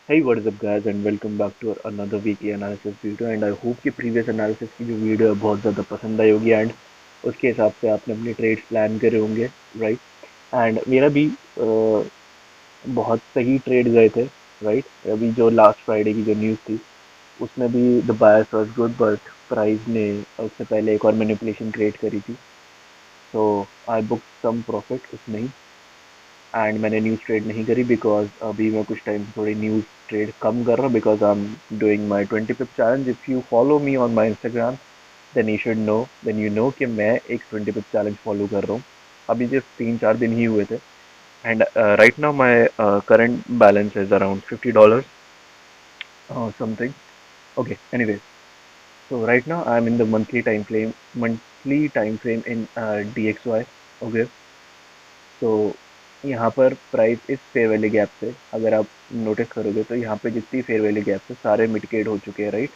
Hey, what is up guys and welcome back to our another weekly analysis video and I hope कि previous analysis की जो video है बहुत ज़्यादा पसंद आई होगी एंड उसके हिसाब से आपने अपने ट्रेड्स प्लान करे होंगे राइट एंड मेरा भी बहुत सही ट्रेड गए थे राइट। अभी जो लास्ट फ्राइडे की जो न्यूज़ थी उसमें भी the buyers was good but price ने उससे पहले एक और मैनिपुलेशन क्रिएट करी थी। सो आई बुक सम प्रॉफिट उसमें ही एंड मैंने न्यूज़ ट्रेड नहीं करी बिकॉज अभी मैं कुछ टाइम से थोड़ी न्यूज़ ट्रेड कम कर रहा हूँ because I am doing my 25th challenge. If you follow me on my Instagram then you know कि मैं एक 25th चैलेंज फॉलो कर रहा हूँ। अभी जस्ट 3-4 दिन ही हुए थे and right now my current balance is around $50 something. Okay anyways, so right now I'm in the monthly time frame in DXY. Okay, तो यहाँ पर प्राइस इस फेयर वैल्यू गैप से अगर आप नोटिस करोगे तो यहाँ पे जितनी फेयर वैल्यू गैप है सारे मिटिगेट हो चुके हैं राइट।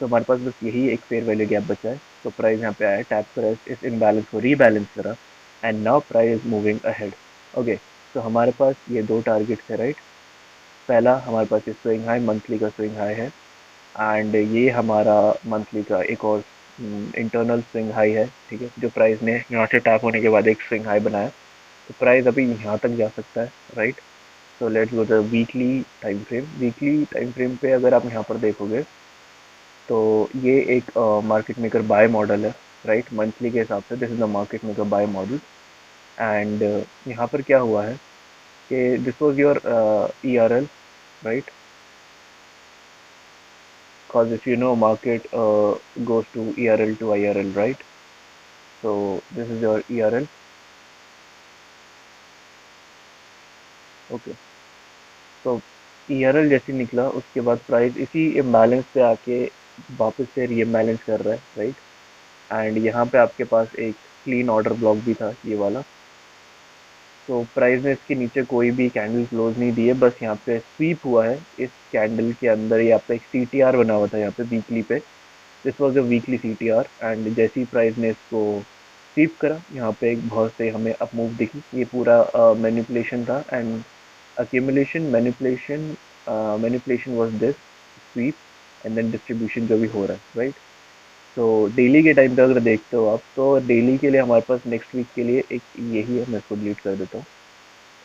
तो हमारे पास बस यही एक फेयर वैल्यू गैप बचा है। तो प्राइस यहाँ पे आया, टैप प्राइस इस इम्बैलेंस को रीबैलेंस करा and now price moving ahead. Okay, तो हमारे पास ये दो टारगेट्स है राइट। पहला हमारे पास ये स्विंग हाई, मंथली का स्विंग हाई है एंड ये हमारा मंथली का एक और इंटरनल स्विंग हाई है। ठीक है, जो प्राइस ने यहाँ से टैप होने के बाद एक स्विंग हाई बनाया। तो प्राइस अभी यहाँ तक जा सकता है right. So let's go the weekly time frame पे अगर आप यहाँ पर देखोगे तो ये एक मार्केट मेकर बाय मॉडल है राइट। मंथली के हिसाब से this is the market maker buy model and यहाँ पर क्या हुआ है कि this was your E R L right. Because if you know market goes to ERL to IRL, right? So this is your ERL. Okay, तो ERL जैसे निकला उसके बाद प्राइस इसी इम्बैलेंस पे आके वापस से रीइम्बैलेंस कर रहा है राइट। एंड यहाँ पे आपके पास एक क्लीन ऑर्डर ब्लॉक भी था ये वाला। तो प्राइस ने इसके नीचे कोई भी कैंडल क्लोज नहीं दी है, बस यहाँ पे स्वीप हुआ है इस कैंडल के अंदर। यहाँ पे एक CTR बना हुआ था यहाँ पे वीकली पे। This was a weekly CTR and जैसे ही प्राइस ने इसको स्वीप करा यहाँ पे एक बहुत से हमें अप मूव दिखी। ये पूरा मैनिपुलेशन था and accumulation manipulation was this sweep and then distribution जो भी हो रहा है राइट। तो डेली के टाइम पे अगर देखते हो आप तो डेली के लिए हमारे पास नेक्स्ट वीक के लिए एक यही है। मैं इसको डिलीट कर देता हूँ।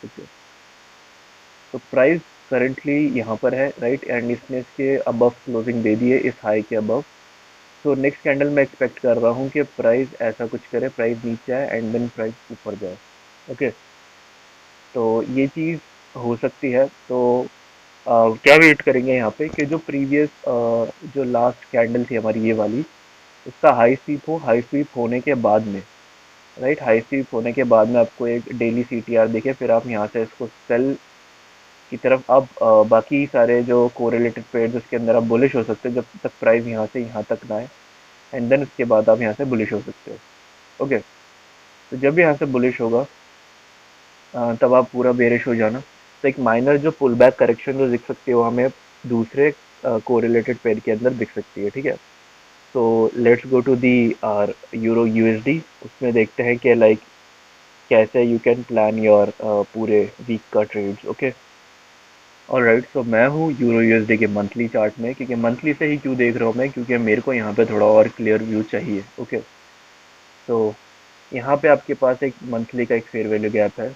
ठीक है, तो प्राइस करंटली यहाँ पर है राइट एंड इसने इसके अबव क्लोजिंग दे दी है इस हाई के अबव। तो नेक्स्ट कैंडल मैं एक्सपेक्ट कर रहा हूँ कि प्राइस ऐसा कुछ करे, प्राइस नीचे आए एंड देन प्राइस ऊपर जाए। ओके, तो ये चीज़ हो सकती है। तो क्या वेट करेंगे यहाँ पे कि जो प्रीवियस जो लास्ट कैंडल थी हमारी ये वाली, उसका हाई स्वीप हो, हाई स्वीप होने के बाद में राइट, हाई स्वीप होने के बाद में आपको एक डेली CTR दिखे, फिर आप यहाँ से इसको सेल की तरफ अब बाकी सारे जो कोरिलेटेड पेयर्स उसके अंदर आप बुलिश हो सकते हो जब तक प्राइस यहाँ से यहाँ तक ना आए एंड देन उसके बाद आप यहाँ से बुलिश हो सकते हो। ओके, तो जब भी यहाँ से बुलिश होगा तब आप पूरा बेरिश हो जाना। तो एक माइनर जो पुल बैक करेक्शन जो दिख सकती है वो हमें दूसरे कोरिलेटेड पेयर के अंदर दिख सकती है। ठीक है, तो let's go to the R euro USD। उसमें देखते हैं कि लाइक कैसे यू कैन प्लान योर पूरे वीक का ट्रेड्स। ओके, ऑलराइट, सो मैं हूँ यूरो USD के मंथली चार्ट में। क्योंकि मंथली से ही क्यों देख रहा हूँ मैं, क्योंकि मेरे को यहाँ पे थोड़ा और क्लियर व्यू चाहिए। ओके, तो यहाँ पे आपके पास एक मंथली का एक फेयर वैल्यू गैप है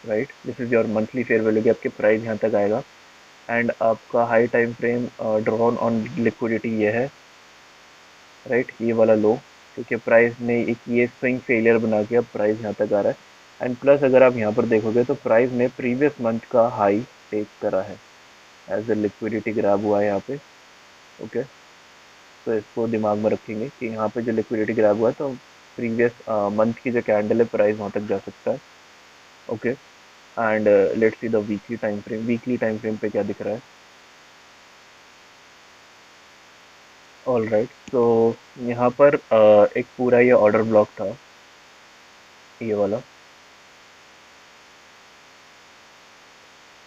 right. This is your monthly fair value gap के प्राइस यहाँ तक आएगा एंड आपका high time frame drawn on liquidity ये है राइट, ये वाला लो। ठीक है, प्राइस ने एक ये स्विंग फेलियर बना के अब प्राइस यहाँ तक आ रहा है एंड प्लस अगर आप यहाँ पर देखोगे तो प्राइस ने प्रीवियस मंथ का हाई टेक करा है एज ए लिक्विडिटी ग्रैब हुआ है यहाँ पे। ओके, तो इसको दिमाग में रखेंगे कि यहाँ पे जो लिक्विडिटी ग्रैब हुआ है तो प्रीवियस मंथ की जो कैंडल है प्राइस वहाँ तक जा सकता है। Okay, and let's see the weekly time frame पे क्या दिख रहा है। ऑल राइट, तो यहाँ पर एक पूरा ये ऑर्डर ब्लॉक था ये वाला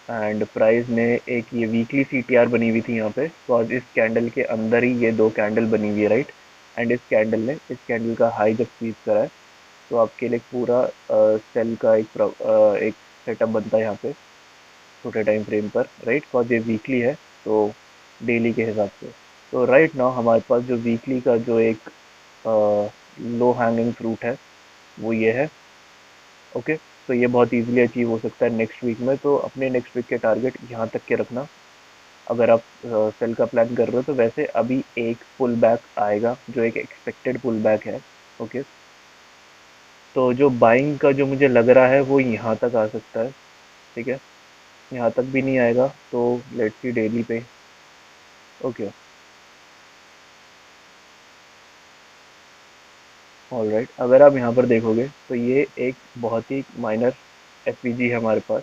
एंड प्राइस ने एक ये वीकली CTR बनी हुई थी यहाँ पे। तो आज इस कैंडल के अंदर ही ये दो कैंडल बनी हुई है राइट। एंड इस कैंडल का हाई जब स्वीप करा है तो आपके लिए पूरा सेल का एक सेटअप बनता है यहाँ पे। छोटे टाइम फ्रेम पर, राइट, बिकॉज ये वीकली है तो डेली के हिसाब से। तो राइट नाउ हमारे पास जो वीकली का जो एक लो हैंगिंग फ्रूट है वो ये है। ओके, तो ये बहुत इजीली अचीव हो सकता है नेक्स्ट वीक में, तो अपने नेक्स्ट वीक के टारगेट यहाँ तक के रखना। अगर आप सेल का प्लान कर रहे हो तो वैसे अभी एक पुल बैक आएगा जो एक एक्सपेक्टेड पुल बैक है। ओके, तो जो बाइंग का जो मुझे लग रहा है वो यहाँ तक आ सकता है। ठीक है, यहाँ तक भी नहीं आएगा तो लेट्स सी डेली पे। ओके, ऑलराइट, अगर आप यहाँ पर देखोगे तो ये एक बहुत ही माइनर एसपीजी है हमारे पास।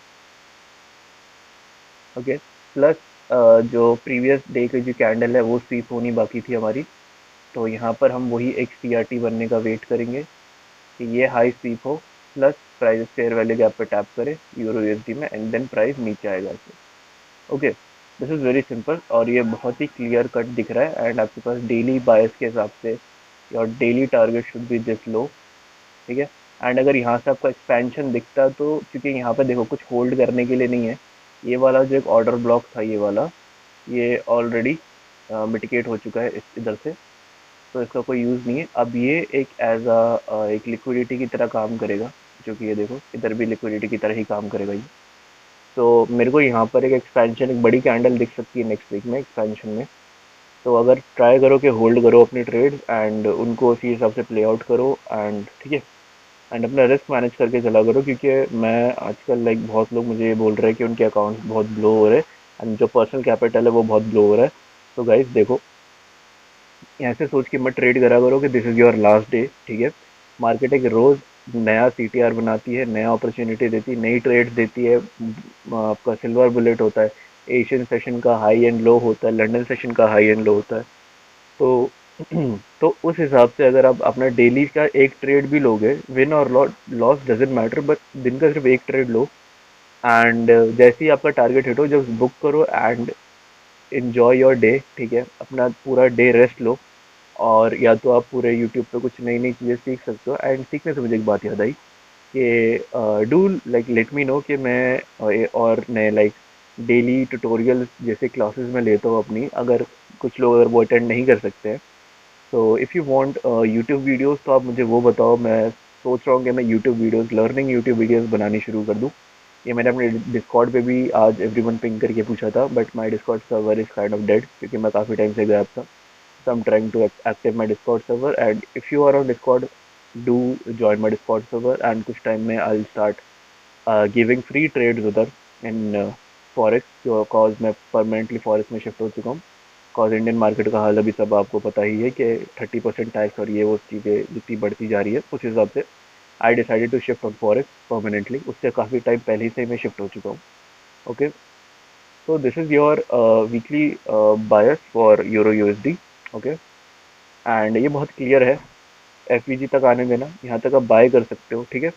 ओके, प्लस जो प्रीवियस डे की जो कैंडल है वो स्वीप होनी बाकी थी हमारी, तो यहाँ पर हम वही एक सीआरटी बनने का वेट करेंगे कि ये हाई स्वीप हो, plus price fair value gap पे टैप करे यूरो यूएसडी में, एंड देन प्राइस नीचे आएगा इसे। Okay, this is very simple और ये बहुत ही क्लियर कट दिख रहा है, एंड आपके पास डेली बायस के हिसाब से your daily target should be this low. ठीक है, एंड अगर यहाँ से आपका एक्सपेंशन दिखता है तो, क्योंकि यहाँ पे देखो कुछ होल्ड करने के लिए नहीं है, ये वाला जो एक ऑर्डर ब्लॉक था ये वाला, ये ऑलरेडी मिटिकेट हो चुका है इस इधर से, तो इसका कोई यूज़ नहीं है। अब ये एक एज अ एक लिक्विडिटी की तरह काम करेगा, जो कि ये देखो इधर भी लिक्विडिटी की तरह ही काम करेगा ये। तो मेरे को यहाँ पर एक एक्सपेंशन, एक बड़ी कैंडल दिख सकती है नेक्स्ट वीक में एक्सपेंशन में। तो अगर ट्राई करो कि होल्ड करो अपने ट्रेड एंड उनको उसी हिसाब से प्ले आउट करो, एंड ठीक है, एंड अपना रिस्क मैनेज करके चला करो, क्योंकि मैं आजकल लाइक बहुत लोग मुझे ये बोल रहे हैं कि उनके अकाउंट बहुत ब्लो हो रहे हैं एंड जो पर्सनल कैपिटल है वो बहुत ब्लो हो रहा है। तो गाइस देखो, ऐसे सोच के मत ट्रेड करा करो कि this is your last day. ठीक है, मार्केट एक रोज़ नया सीटीआर बनाती है, नया अपॉर्चुनिटी देती है, नई ट्रेड्स देती है। आपका सिल्वर बुलेट होता है, एशियन सेशन का हाई एंड लो होता है, लंदन सेशन का हाई एंड लो होता है। तो तो उस हिसाब से अगर आप अपना डेली का एक ट्रेड भी लोगे, विन और लॉस डजेंट मैटर, बट दिन का सिर्फ एक ट्रेड लो, एंड जैसे ही आपका टारगेट हिट हो जस्ट बुक करो एंड एन्जॉय योर डे। ठीक है, अपना पूरा डे रेस्ट लो, और या तो आप पूरे यूट्यूब पे कुछ नई नई चीज़ें सीख सकते हो। एंड सीखने से मुझे एक बात याद आई कि do like let me know कि मैं और नए लाइक डेली ट्यूटोरियल जैसे क्लासेस में लेता हूँ अपनी, अगर कुछ लोग अगर वो अटेंड नहीं कर सकते हैं, तो if you want YouTube videos तो आप मुझे वो बताओ। मैं सोच रहा हूँ कि मैं YouTube videos, learning YouTube videos बनानी शुरू कर दूँ। ये मैंने अपने डिस्कॉर्ड पे भी आज एवरीवन पिंग करके पूछा था, but my Discord server is kind of dead, क्योंकि मैं काफ़ी टाइम से गायब था। So I'm trying to active my Discord server, and if you are on Discord, do join my Discord server, and कुछ टाइम में I'll start giving free trades उधर in forex, cause मैं परमानेंटली फॉरेक्स में shift हो चुका हूँ। Cause Indian market का हाल अभी सब आपको पता ही है कि 30% टैक्स और ये वो चीज़ें जितनी बढ़ती जा रही है, उस हिसाब से I decided to shift on forex permanently. उससे काफ़ी टाइम पहले से मैं शिफ्ट हो चुका हूँ। Okay, so this is your weekly bias for euro USD. Okay, and ये बहुत क्लियर है, एफवीजी तक आने देना, यहाँ तक आप बाय कर सकते हो। ठीक है,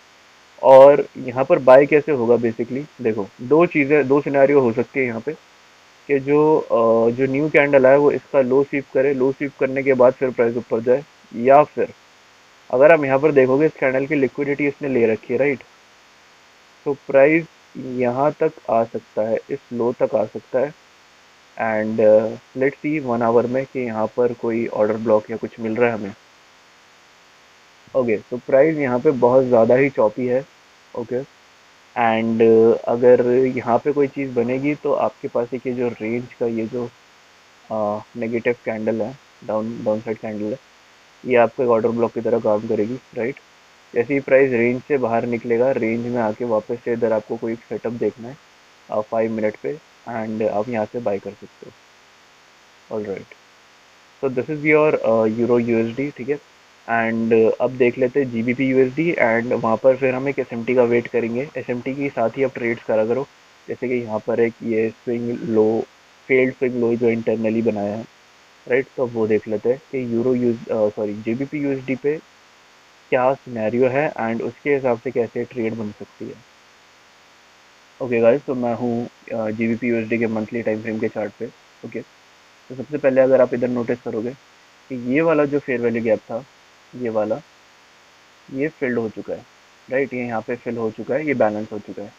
और यहाँ पर बाय कैसे होगा, बेसिकली देखो दो चीज़ें, दो सिनेरियो हो सकती है यहाँ पे, कि जो न्यू कैंडल है वो इसका लो स्वीप करे, लो स्वीप करने के बाद फिर प्राइस ऊपर जाए, या फिर अगर आप यहाँ पर देखोगे इस कैंडल की लिक्विडिटी इसने ले रखी है, राइट, तो प्राइस यहाँ तक आ सकता है, इस लो तक आ सकता है, एंड लेट्स सी 1 आवर में कि यहाँ पर कोई ऑर्डर ब्लॉक या कुछ मिल रहा है हमें। ओके, तो प्राइस यहाँ पे बहुत ज़्यादा ही चॉपी है। ओके, एंड अगर यहाँ पे कोई चीज़ बनेगी तो आपके पास एक ये जो रेंज का ये जो नेगेटिव कैंडल है, डाउन साइड कैंडल है, ये आपको एक ऑर्डर ब्लॉक की तरह काम करेगी, राइट। जैसे ही प्राइस रेंज से बाहर निकलेगा, रेंज में आके वापस से इधर आपको कोई सेटअप देखना है 5 मिनट पे, एंड आप यहाँ से बाय कर सकते हो। ऑल राइट, तो this is your euro USD. ठीक है, एंड अब देख लेते हैं जीबीपी यूएसडी, एंड वहाँ पर फिर हम एक एसएमटी का वेट करेंगे। एसएमटी के साथ ही आप ट्रेड्स करा करो, जैसे कि यहाँ पर एक ये swing low, failed swing low जो इंटरनली बनाया है, राइट। तो अब वो देख लेते हैं कि euro use sorry GBP USD पे क्या सिनेरियो है, एंड उसके हिसाब से कैसे ट्रेड बन सकती है। ओके गाइस, तो मैं हूँ जीबीपी यूएसडी के मंथली टाइम फ्रेम के चार्ट पे। ओके, तो सबसे पहले अगर आप इधर नोटिस करोगे कि ये वाला जो फेयर वैल्यू गैप था, ये वाला, ये फिल्ड हो चुका है, राइट, ये यहाँ पे फिल हो चुका है, ये बैलेंस हो चुका है।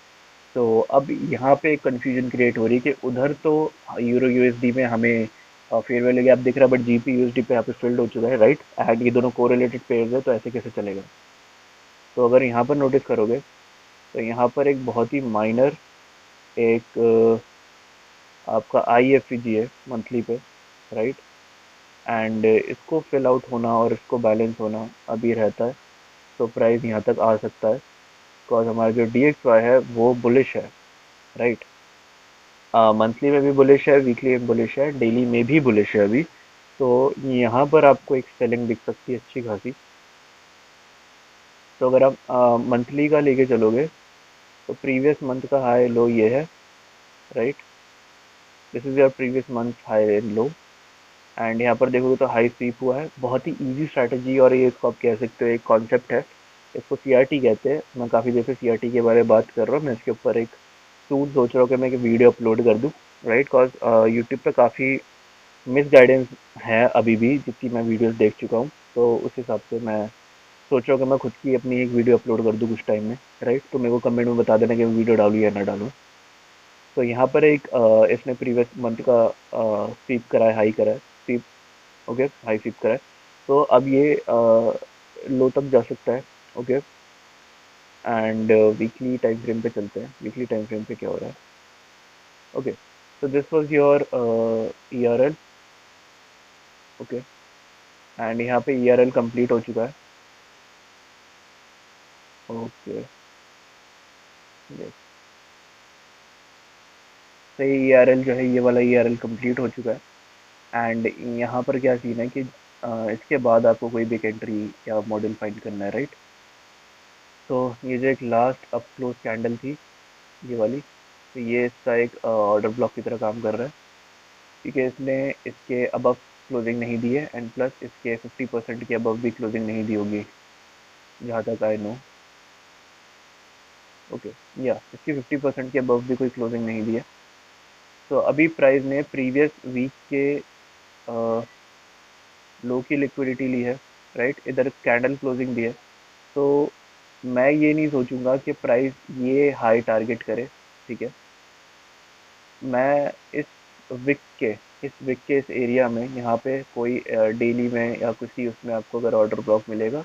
तो अब यहाँ पे एक कंफ्यूजन क्रिएट हो रही है कि उधर तो यूरो यूएसडी में हमें फेयर वैल्यू गैप दिख रहा है, बट जीपी यूएसडी पे यहाँ पे फिल्ड हो चुका है, राइट। एंड ये दोनों कोरिलेटेड पेयर्स है, तो ऐसे कैसे चलेगा। तो अगर यहाँ पर नोटिस करोगे तो यहाँ पर एक बहुत ही माइनर एक आपका आई एफ जी है मंथली पे, राइट। एंड इसको फिल आउट होना और इसको बैलेंस होना अभी रहता है, तो प्राइस यहाँ तक आ सकता है। बिकॉज हमारा जो डी एक्स वाई है वो बुलिश है, राइट। मंथली में भी बुलिश है, वीकली में बुलिश है, डेली में भी बुलिश है अभी। तो यहाँ पर आपको एक सेलिंग दिख सकती है अच्छी खासी। तो अगर आप मंथली का लेके चलोगे तो प्रीवियस मंथ का हाई लो ये है, right. This is your previous month high and low. And यहाँ पर देखोगे तो हाई स्वीप हुआ है, बहुत ही इजी स्ट्रैटेजी, और ये इसको आप कह सकते हो एक कॉन्सेप्ट है। इसको सीआरटी कहते हैं। मैं काफ़ी देर से सीआरटी के बारे में बात कर रहा हूँ। मैं इसके ऊपर एक सूट सोच रहा हूँ कि मैं एक वीडियो अपलोड कर दूँ, राइट। बिकॉज यूट्यूब पे काफ़ी मिस गाइडेंस है अभी भी, जितनी मैं वीडियोस देख चुका हूँ। तो उस हिसाब से मैं सोच रहा हूँ कि मैं खुद की अपनी एक वीडियो अपलोड कर दूँ कुछ टाइम में, राइट। तो मेरे को कमेंट में बता देना कि मैं वीडियो डालूँ या ना डालूँ। तो यहाँ पर एक इसने प्रीवियस मंथ का स्वीप करा है, हाई करा है, स्वीप, ओके, हाई स्वीप करा है। तो अब ये लो तक जा सकता है, okay. And weekly time frame पे चलते हैं, वीकली टाइम फ्रेम पे क्या हो रहा है, ओके। तो this was your E R L, okay. And यहाँ पे ई आर एल कम्प्लीट हो चुका है, ओके। यस, तो ये ई आर एल जो है, ये वाला ई आर एल कम्प्लीट हो चुका है। एंड यहाँ पर क्या सीन है कि इसके बाद आपको कोई भी एक एंट्री या मॉडल फाइंड करना है, राइट। तो ये जो एक लास्ट अप क्लोज कैंडल थी, ये वाली, तो ये इसका एक ऑर्डर ब्लॉक की तरह काम कर रहा है, क्योंकि इसने इसके अबव क्लोजिंग नहीं दी है, एंड प्लस इसके 50% के अबव भी क्लोजिंग नहीं दी होगी, जहाँ तक आई नो, ओके। या इसकी 50% के अबव भी कोई क्लोजिंग नहीं दी है। तो अभी प्राइस ने प्रीवियस वीक के लो की लिक्विडिटी ली है, राइट। इधर कैंडल क्लोजिंग दी है। तो मैं ये नहीं सोचूंगा कि प्राइस ये हाई टारगेट करे, ठीक है। मैं इस विक के इस एरिया में यहाँ पे कोई डेली में या किसी उसमें आपको अगर ऑर्डर ब्लॉक मिलेगा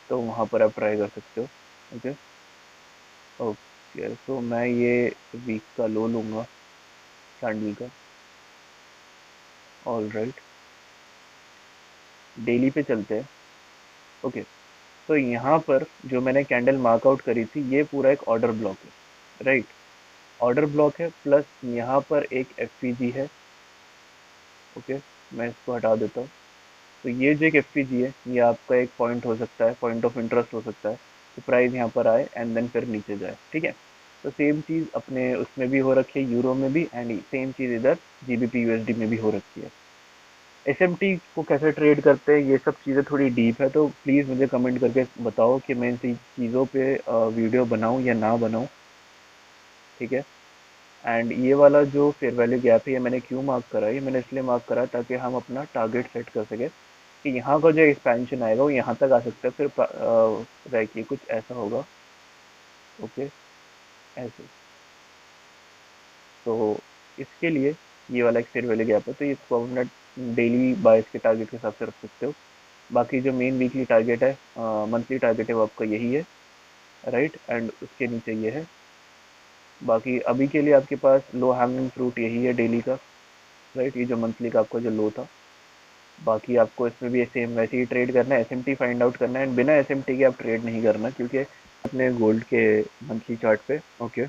तो वहाँ पर आप ट्राई कर सकते हो, ओके। ओके, तो मैं ये वीक का लो लूँगा, कैंडल का, ऑल राइट। डेली पे चलते हैं, ओके। तो यहाँ पर जो मैंने कैंडल मार्कआउट करी थी, ये पूरा एक ऑर्डर ब्लॉक है, राइट। ऑर्डर ब्लॉक है, प्लस यहाँ पर एक एफ है, ओके। मैं इसको हटा देता हूँ। तो ये जो एक एफ है, ये आपका एक पॉइंट हो सकता है, पॉइंट ऑफ इंटरेस्ट हो सकता है। तो प्राइस यहाँ पर आए एंड देन फिर नीचे जाए, ठीक है। तो सेम चीज़ अपने उसमें भी हो रखी है, यूरो में भी, एंड सेम चीज़ इधर जीबीपी यूएसडी में भी हो रखी है। एसएमटी को कैसे ट्रेड करते हैं, ये सब चीज़ें थोड़ी डीप है, तो प्लीज़ मुझे कमेंट करके बताओ कि मैं इन चीज़ों पे वीडियो बनाऊँ या ना बनाऊँ, ठीक है। एंड ये वाला जो फेयर वैल्यू गैप है, ये मैंने क्यों मार्क करा है, ये मैंने इसलिए मार्क करा ताकि हम अपना टारगेट सेट कर सकें कि यहाँ का जो एक्सपेंशन आएगा वो यहाँ तक आ सकता है, फिर रह के कुछ ऐसा होगा, ओके, ऐसे। तो इसके लिए ये वाला एक फेयर वैल्यू गैप है, तो इसको अपना डेली बायस के टारगेट के हिसाब से रख सकते हो। बाकी जो मेन वीकली टारगेट है, मंथली टारगेट है, वो आपका यही है, राइट। एंड उसके नीचे ये है। बाकी अभी के लिए आपके पास लो हैंगिंग फ्रूट यही है डेली का, राइट। ये जो मंथली का आपका जो लो था। बाकी आपको इसमें भी सेम वैसे ही ट्रेड करना है, एसएमटी फाइंड आउट करना है, एंड बिना एसएमटी के आप ट्रेड नहीं करना, क्योंकि अपने गोल्ड के मंथली चार्ट पे, ओके।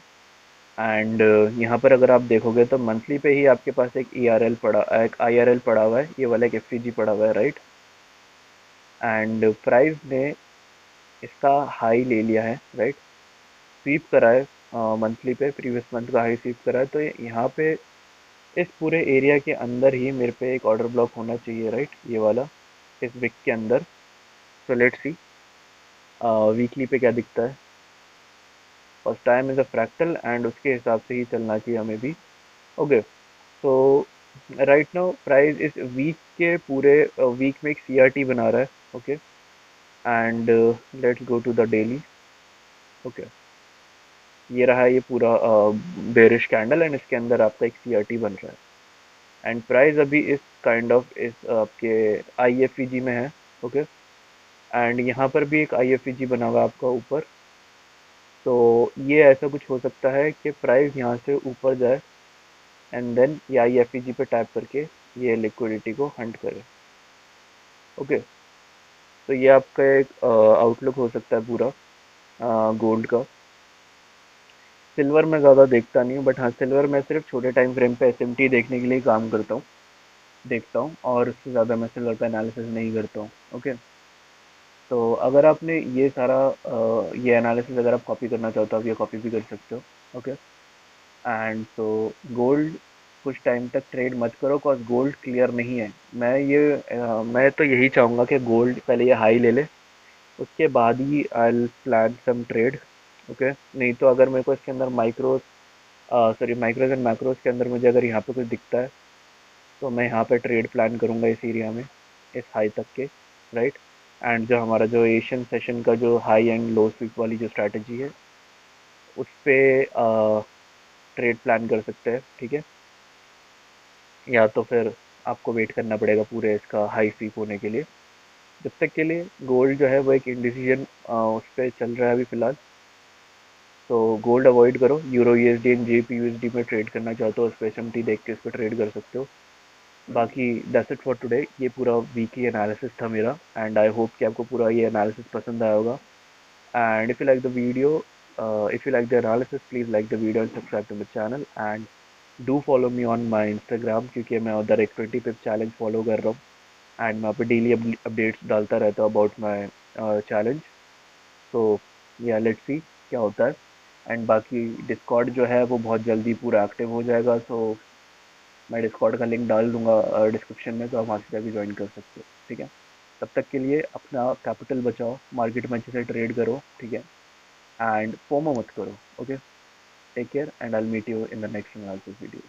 एंड यहाँ पर अगर आप देखोगे तो मंथली पे ही आपके पास एक एक आईआरएल पड़ा हुआ है, ये वाला एक एफईजी पड़ा हुआ है, राइट। एंड प्राइस ने इसका हाई ले लिया है, राइट। स्वीप करा है मंथली पे, प्रीवियस मंथ का हाई स्वीप करा है। तो यहाँ पे इस पूरे एरिया के अंदर ही मेरे पे एक ऑर्डर ब्लॉक होना चाहिए, राइट, ये वाला, इस विक के अंदर। सो लेट्स सी वीकली पे क्या दिखता है। First time is a fractal, and उसके हिसाब से ही चलना चाहिए हमें भी, ओके। तो राइट नाउ प्राइस इस वीक के पूरे वीक में एक सीआरटी बना रहा है, okay. And let's go to the daily, okay. ये रहा ये पूरा बेरिश कैंडल एंड इसके अंदर आपका एक सीआरटी बन रहा है एंड प्राइस अभी इस काइंड ऑफ इस आपके आईएफईजी में है। ओके। एंड यहाँ पर भी एक आईएफईजी बना हुआ है आपका ऊपर। तो ये ऐसा कुछ हो सकता है कि प्राइस यहाँ से ऊपर जाए एंड देन ये आईएफईजी पे टैप करके ये लिक्विडिटी को हंट करे। ओके। तो ये आपका एक आउटलुक हो सकता है पूरा गोल्ड का। सिल्वर में ज़्यादा देखता नहीं हूँ, बट हाँ सिल्वर में सिर्फ छोटे टाइम फ्रेम पे एसएमटी देखने के लिए काम करता हूँ, देखता हूँ, और उससे ज़्यादा मैं सिल्वर का एनालिसिस नहीं करता हूँ। ओके। तो अगर आपने ये सारा ये एनालिसिस अगर आप कॉपी करना चाहते हो, आप ये कॉपी भी कर सकते हो। ओके। एंड तो गोल्ड कुछ टाइम तक ट्रेड मत करो, कॉज गोल्ड क्लियर नहीं है। मैं तो यही चाहूँगा कि गोल्ड पहले ये हाई ले ले, उसके बाद ही I plan some trade. Okay. नहीं तो अगर मेरे को इसके अंदर माइक्रोज एंड मैक्रोज के अंदर मुझे अगर यहाँ पे कुछ दिखता है तो मैं यहाँ पे ट्रेड प्लान करूँगा इस एरिया में, इस हाई तक के। राइट। एंड जो हमारा जो एशियन सेशन का जो हाई एंड लो स्वीप वाली जो स्ट्रैटेजी है उस पे ट्रेड प्लान कर सकते हैं। ठीक है। या तो फिर आपको वेट करना पड़ेगा पूरे इसका हाई स्वीप होने के लिए। जब तक के लिए गोल्ड जो है वो एक इंडिसीजन उस पर चल रहा है अभी फिलहाल। तो गोल्ड अवॉइड करो। Euro USD and JP USD में ट्रेड करना चाहते हो, उस पर एसएमटी देख के उस पर ट्रेड कर सकते हो। बाकी दैट्स इट फॉर टुडे। ये पूरा वीकली एनालिसिस था मेरा एंड आई होप कि आपको पूरा ये एनालिसिस पसंद आया होगा। And if you like the video, if you like the analysis, please like the video and subscribe to the channel and do follow me on my Instagram, क्योंकि मैं उधर एक 20 पिप चैलेंज फॉलो कर रहा हूँ एंड मैं वहाँ पे डेली अपडेट्स डालता रहता हूँ अबाउट माई चैलेंज। तो या लेट्स सी क्या होता है। एंड बाकी डिस्कॉर्ड जो है वो बहुत जल्दी पूरा एक्टिव हो जाएगा, सो मैं डिस्कॉर्ड का लिंक डाल दूंगा डिस्क्रिप्शन में, तो आप वहाँ से जाके ज्वाइन कर सकते हो। ठीक है। तब तक के लिए अपना कैपिटल बचाओ, मार्केट में अच्छे से ट्रेड करो। ठीक है। एंड फोमो मत करो। Okay. Take care and I will meet you in the next analysis video.